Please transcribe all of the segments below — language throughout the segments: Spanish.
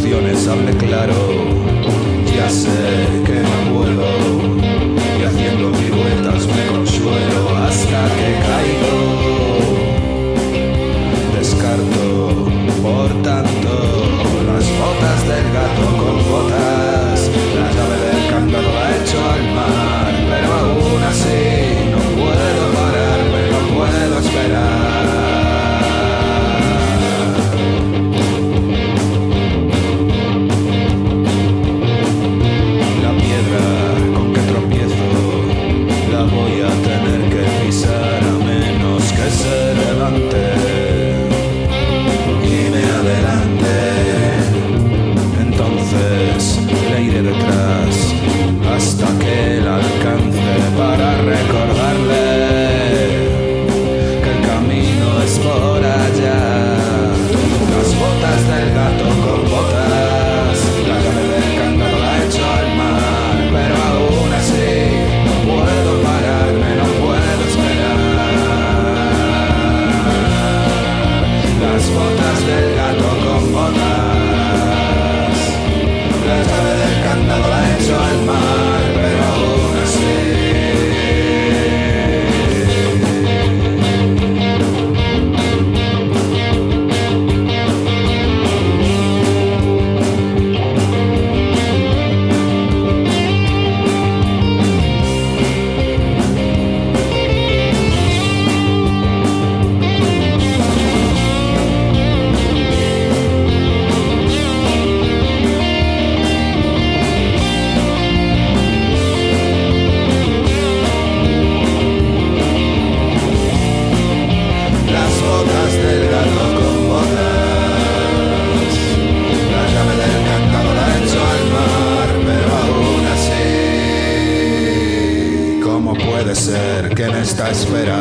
instrucciones hable claro. Ya sé que no puedo y haciendo piruetas me consuelo hasta que caigo. Descarto, por tanto, las botas del gato con botas. La llave del candado la echo al mar, pero aún así no puedo pararme, no puedo esperar. La piedra con que tropiezo la voy a tener que pisar a menos que se levante y me adelante. Entonces le iré detrás hasta que la alcance para recordarle que el camino es por allá. Las botas del gato con botas, la llave del candado la echo al mar, pero aún así no puedo pararme, no puedo esperar. Las botas del gato con botas, la llave del candado la echo al mar, pero aún así. Puede ser que en esta esfera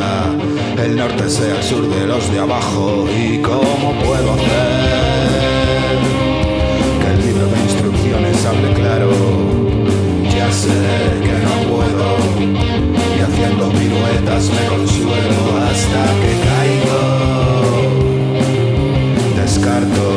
el norte sea el sur de los de abajo. ¿Y cómo puedo hacer que el libro de instrucciones hable claro? Ya sé que no puedo y haciendo piruetas me consuelo hasta que caigo. Descarto